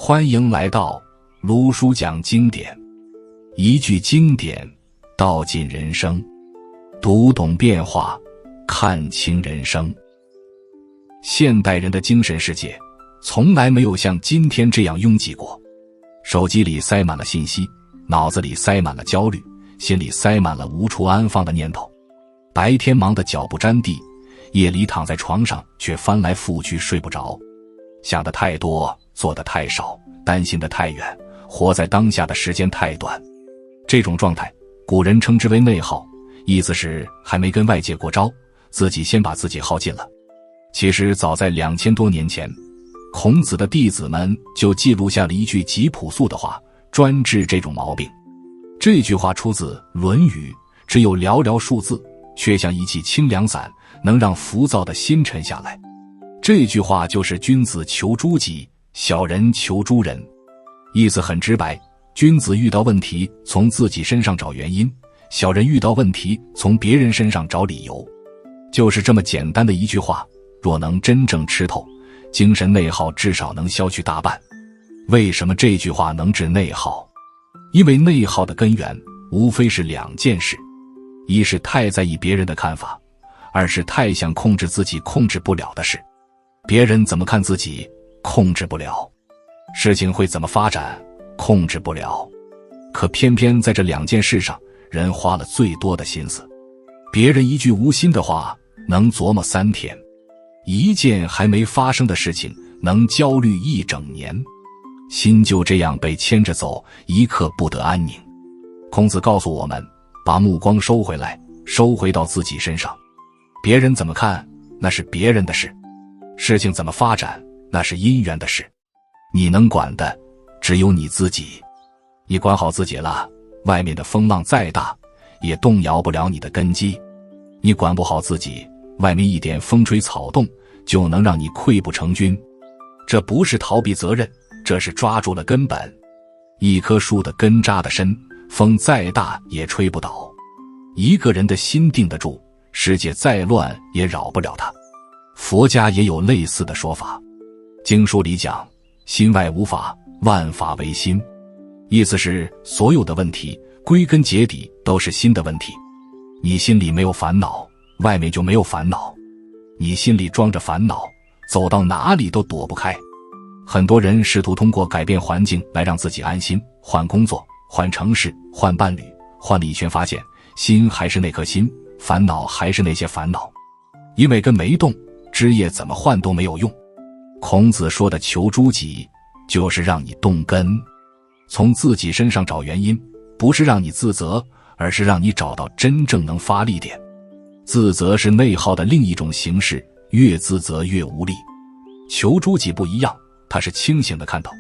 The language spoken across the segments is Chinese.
欢迎来到卢叔讲经典，一句经典道尽人生，读懂变化，看清人生。现代人的精神世界从来没有像今天这样拥挤过，手机里塞满了信息，脑子里塞满了焦虑，心里塞满了无处安放的念头。白天忙得脚不沾地，夜里躺在床上却翻来覆去睡不着，想得太多，做得太少，担心得太远，活在当下的时间太短。这种状态古人称之为内耗，意思是还没跟外界过招，自己先把自己耗尽了。其实早在2000多年前，孔子的弟子们就记录下了一句极朴素的话，专治这种毛病。这句话出自《论语》，只有寥寥数字，却像一剂清凉散，能让浮躁的心沉下来。这句话就是君子求诸己，小人求诸人。意思很直白，君子遇到问题从自己身上找原因，小人遇到问题从别人身上找理由。就是这么简单的一句话，若能真正吃透，精神内耗至少能消去大半。为什么这句话能治内耗？因为内耗的根源无非是两件事，一是太在意别人的看法，二是太想控制自己控制不了的事。别人怎么看自己，控制不了；事情会怎么发展，控制不了。可偏偏在这两件事上，人花了最多的心思。别人一句无心的话，能琢磨3天；一件还没发生的事情，能焦虑1整年。心就这样被牵着走，一刻不得安宁。孔子告诉我们，把目光收回来，收回到自己身上。别人怎么看，那是别人的事；事情怎么发展，那是因缘的事。你能管的只有你自己。你管好自己了，外面的风浪再大，也动摇不了你的根基。你管不好自己，外面一点风吹草动，就能让你溃不成军。这不是逃避责任，这是抓住了根本。一棵树的根扎得深，风再大也吹不倒。一个人的心定得住，世界再乱也扰不了他。佛家也有类似的说法，经书里讲，心外无法，万法唯心。意思是所有的问题归根结底都是心的问题。你心里没有烦恼，外面就没有烦恼；你心里装着烦恼，走到哪里都躲不开。很多人试图通过改变环境来让自己安心，换工作，换城市，换伴侣，换了一圈发现心还是那颗心，烦恼还是那些烦恼。因为根没动，枝叶怎么换都没有用。孔子说的求诸己，就是让你动根，从自己身上找原因，不是让你自责，而是让你找到真正能发力点。自责是内耗的另一种形式，越自责越无力。求诸己不一样，它是清醒的看透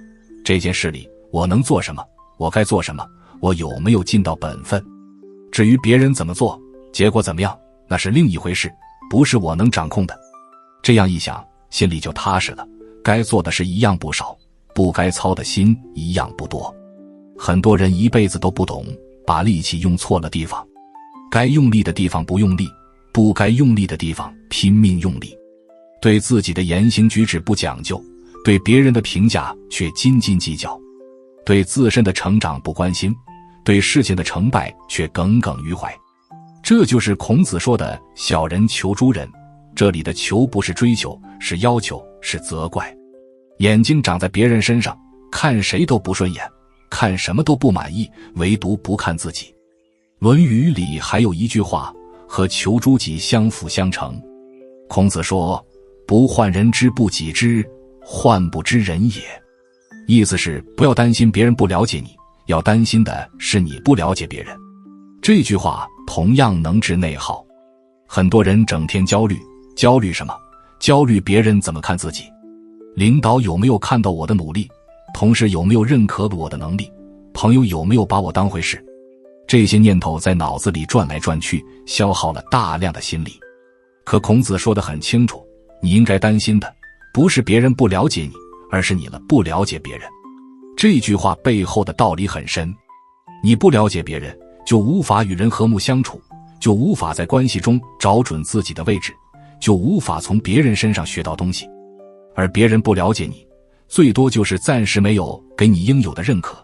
这件事里我能做什么，我该做什么，我有没有尽到本分。至于别人怎么做，结果怎么样，那是另一回事，不是我能掌控的。这样一想，心里就踏实了，该做的事一样不少，不该操的心一样不多。很多人一辈子都不懂，把力气用错了地方，该用力的地方不用力，不该用力的地方拼命用力。对自己的言行举止不讲究，对别人的评价却斤斤计较，对自身的成长不关心，对事情的成败却耿耿于怀。这就是孔子说的小人求诸人。这里的求不是追求，是要求，是责怪。眼睛长在别人身上，看谁都不顺眼，看什么都不满意，唯独不看自己。《论语》里还有一句话和求诸己相辅相成。孔子说，不患人之不己知，患不知人也。意思是不要担心别人不了解你，要担心的是你不了解别人。这句话同样能治内耗。很多人整天焦虑，焦虑什么？焦虑别人怎么看自己。领导有没有看到我的努力？同事有没有认可我的能力？朋友有没有把我当回事？这些念头在脑子里转来转去，消耗了大量的心力。可孔子说得很清楚，你应该担心的不是别人不了解你，而是你不了解别人。这句话背后的道理很深。你不了解别人，就无法与人和睦相处，就无法在关系中找准自己的位置，就无法从别人身上学到东西。而别人不了解你，最多就是暂时没有给你应有的认可，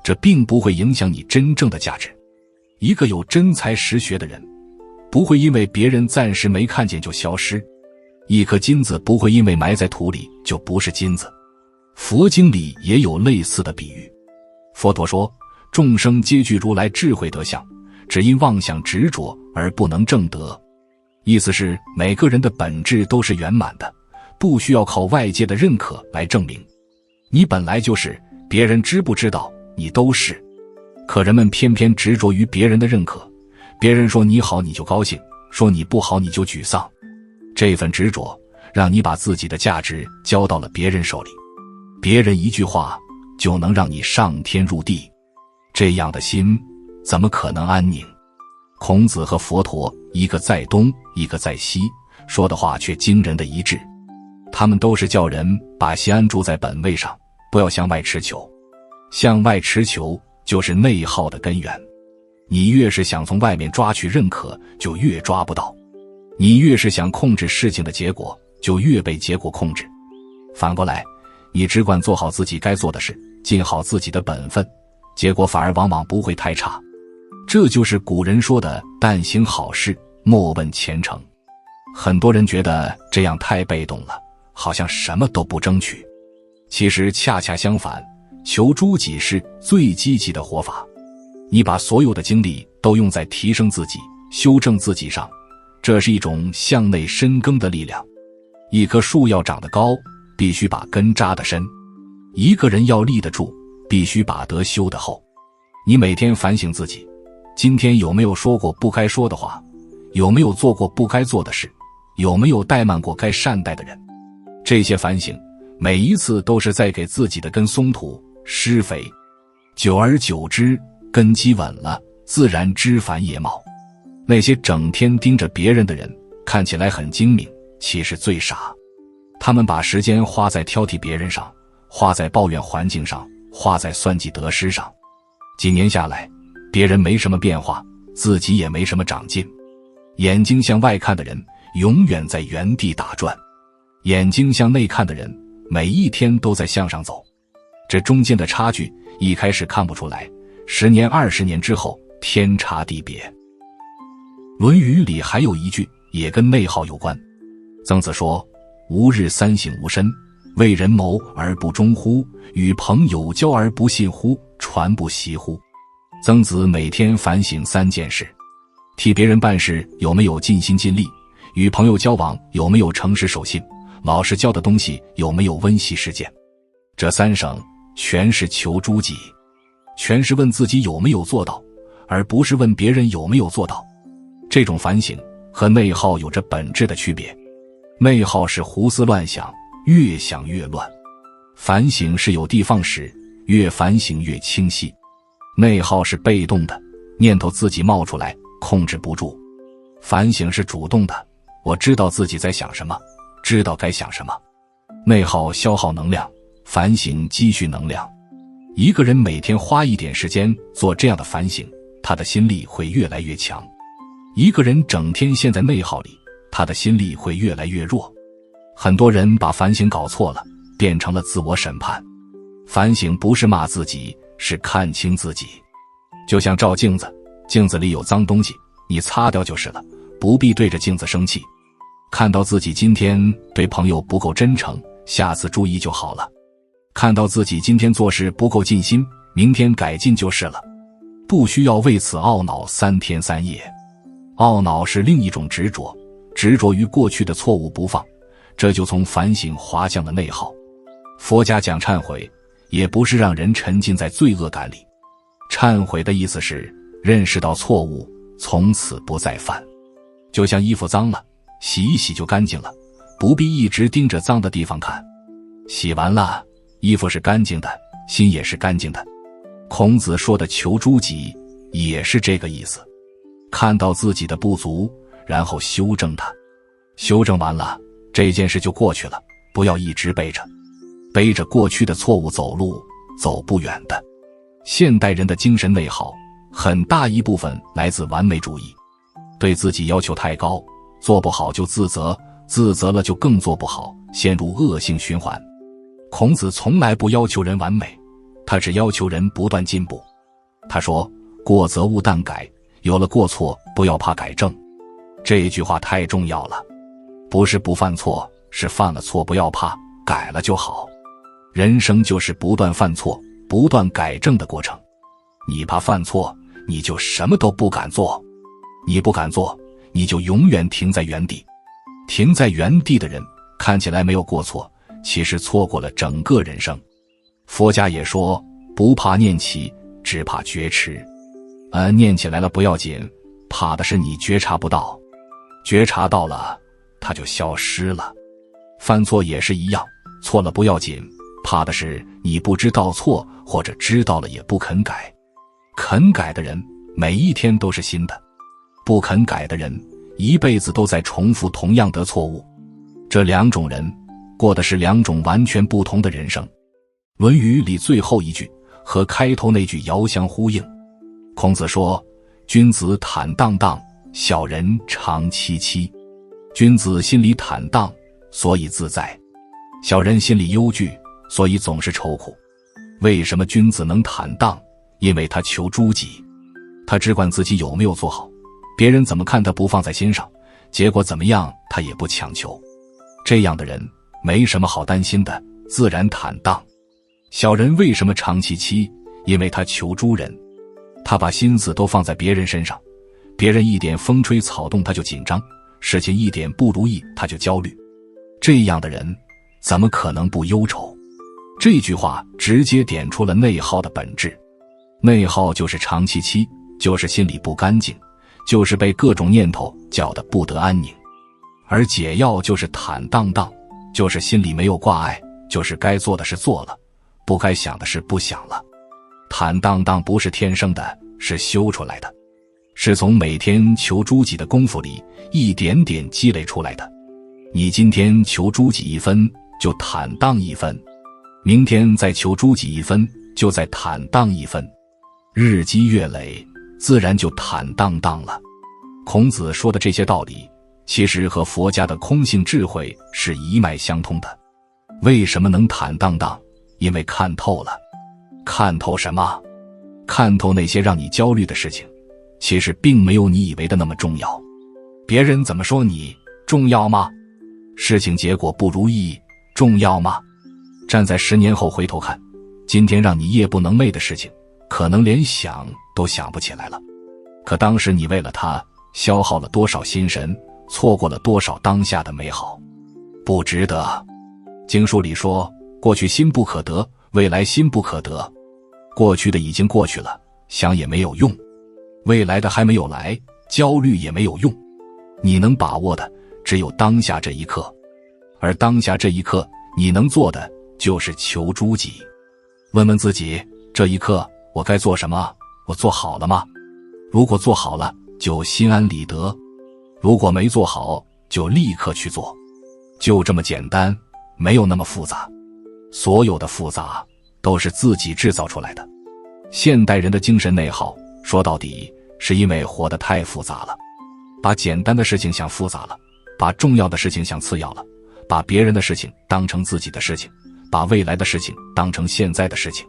这并不会影响你真正的价值。一个有真才实学的人，不会因为别人暂时没看见就消失。一颗金子不会因为埋在土里就不是金子。佛经里也有类似的比喻。佛陀说，众生皆具如来智慧德相，只因妄想执着而不能证得。意思是每个人的本质都是圆满的，不需要靠外界的认可来证明。你本来就是，别人知不知道你都是。可人们偏偏执着于别人的认可，别人说你好你就高兴，说你不好你就沮丧。这份执着让你把自己的价值交到了别人手里，别人一句话就能让你上天入地，这样的心怎么可能安宁？孔子和佛陀，一个在东，一个在西，说的话却惊人的一致。他们都是叫人把心安住在本位上，不要向外持求。向外持求就是内耗的根源。你越是想从外面抓取认可，就越抓不到。你越是想控制事情的结果，就越被结果控制。反过来，你只管做好自己该做的事，尽好自己的本分，结果反而往往不会太差。这就是古人说的但行好事，莫问前程。很多人觉得这样太被动了，好像什么都不争取。其实恰恰相反，求诸己是最积极的活法。你把所有的精力都用在提升自己、修正自己上，这是一种向内深耕的力量。一棵树要长得高，必须把根扎得深；一个人要立得住，必须把德修得厚。你每天反省自己，今天有没有说过不该说的话？有没有做过不该做的事？有没有怠慢过该善待的人？这些反省，每一次都是在给自己的根松土、施肥。久而久之，根基稳了，自然枝繁叶茂。那些整天盯着别人的人，看起来很精明，其实最傻。他们把时间花在挑剔别人上，花在抱怨环境上，花在算计得失上。几年下来，别人没什么变化，自己也没什么长进。眼睛向外看的人，永远在原地打转；眼睛向内看的人，每一天都在向上走。这中间的差距，一开始看不出来，10年、20年之后，天差地别。《论语》里还有一句，也跟内耗有关。曾子说：“吾日三省吾身，为人谋而不忠乎？与朋友交而不信乎？传不习乎？”曾子每天反省3件事：替别人办事有没有尽心尽力，与朋友交往有没有诚实守信，老师教的东西有没有温习实践。这3省全是求诸己，全是问自己有没有做到，而不是问别人有没有做到。这种反省和内耗有着本质的区别。内耗是胡思乱想，越想越乱；反省是有的放矢，越反省越清晰。内耗是被动的，念头自己冒出来，控制不住；反省是主动的，我知道自己在想什么，知道该想什么。内耗消耗能量，反省积蓄能量。一个人每天花一点时间做这样的反省，他的心力会越来越强。一个人整天陷在内耗里，他的心力会越来越弱。很多人把反省搞错了，变成了自我审判。反省不是骂自己，是看清自己。就像照镜子，镜子里有脏东西，你擦掉就是了，不必对着镜子生气。看到自己今天对朋友不够真诚，下次注意就好了。看到自己今天做事不够尽心，明天改进就是了。不需要为此懊恼3天3夜。懊恼是另一种执着，执着于过去的错误不放，这就从反省滑向了内耗。佛家讲忏悔，也不是让人沉浸在罪恶感里。忏悔的意思是认识到错误，从此不再犯。就像衣服脏了，洗一洗就干净了，不必一直盯着脏的地方看。洗完了，衣服是干净的，心也是干净的。孔子说的求诸己，也是这个意思。看到自己的不足，然后修正它。修正完了，这件事就过去了，不要一直背着过去的错误走路，走不远的。现代人的精神内耗，很大一部分来自完美主义，对自己要求太高，做不好就自责，自责了就更做不好，陷入恶性循环。孔子从来不要求人完美，他只要求人不断进步。他说：过则勿惮改，有了过错不要怕改正。这句话太重要了，不是不犯错，是犯了错不要怕，改了就好。人生就是不断犯错不断改正的过程。你怕犯错，你就什么都不敢做，你不敢做，你就永远停在原地。停在原地的人看起来没有过错，其实错过了整个人生。佛家也说，不怕念起，只怕觉迟。念起来了不要紧，怕的是你觉察不到，觉察到了它就消失了。犯错也是一样，错了不要紧，怕的是你不知道错，或者知道了也不肯改。肯改的人每一天都是新的，不肯改的人一辈子都在重复同样的错误。这两种人过的是两种完全不同的人生。《论语》里最后一句和开头那句遥相呼应。孔子说：君子坦荡荡，小人长戚戚。君子心里坦荡，所以自在；小人心里忧惧，所以总是愁苦。为什么君子能坦荡？因为他求诸己，他只管自己有没有做好，别人怎么看他不放在心上，结果怎么样他也不强求。这样的人没什么好担心的，自然坦荡。小人为什么长戚戚？因为他求诸人，他把心思都放在别人身上，别人一点风吹草动他就紧张，事情一点不如意他就焦虑。这样的人怎么可能不忧愁？这句话直接点出了内耗的本质。内耗就是长戚戚，就是心里不干净，就是被各种念头搅得不得安宁。而解药就是坦荡荡，就是心里没有挂碍，就是该做的事做了，不该想的事不想了。坦荡荡不是天生的，是修出来的，是从每天求诸己的功夫里一点点积累出来的。你今天求诸己1分，就坦荡1分；明天再求诸己1分，就再坦荡1分。日积月累，自然就坦荡荡了。孔子说的这些道理，其实和佛家的空性智慧是一脉相通的。为什么能坦荡荡？因为看透了。看透什么？看透那些让你焦虑的事情，其实并没有你以为的那么重要。别人怎么说你，重要吗？事情结果不如意，重要吗？站在10年后回头看，今天让你夜不能寐的事情，可能连想都想不起来了。可当时你为了它消耗了多少心神，错过了多少当下的美好，不值得。经书里说，过去心不可得，未来心不可得。过去的已经过去了，想也没有用；未来的还没有来，焦虑也没有用。你能把握的只有当下这一刻，而当下这一刻你能做的就是求诸己。问问自己，这一刻我该做什么？我做好了吗？如果做好了，就心安理得；如果没做好，就立刻去做。就这么简单，没有那么复杂。所有的复杂都是自己制造出来的。现代人的精神内耗，说到底是因为活得太复杂了，把简单的事情想复杂了，把重要的事情想次要了，把别人的事情当成自己的事情，把未来的事情当成现在的事情。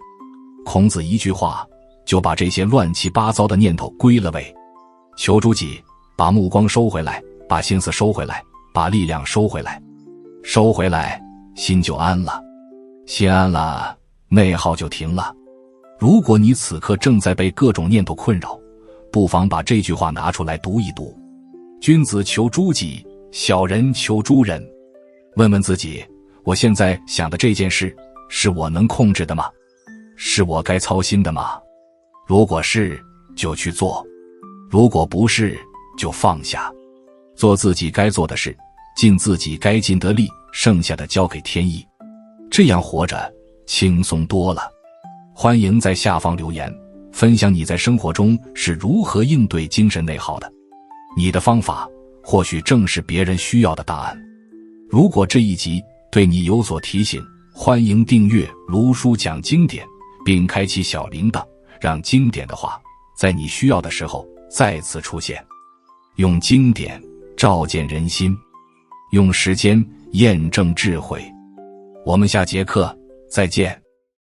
孔子一句话就把这些乱七八糟的念头归了位。求诸己，把目光收回来，把心思收回来，把力量收回来。收回来，心就安了。心安了，内耗就停了。如果你此刻正在被各种念头困扰，不妨把这句话拿出来读一读。君子求诸己，小人求诸人。问问自己，我现在想的这件事，是我能控制的吗？是我该操心的吗？如果是，就去做；如果不是，就放下。做自己该做的事，尽自己该尽的力，剩下的交给天意。这样活着轻松多了。欢迎在下方留言，分享你在生活中是如何应对精神内耗的。你的方法或许正是别人需要的答案。如果这一集对你有所提醒，欢迎订阅卢叔讲经典，并开启小铃铛，让经典的话在你需要的时候再次出现。用经典照见人心，用时间验证智慧。我们下节课再见。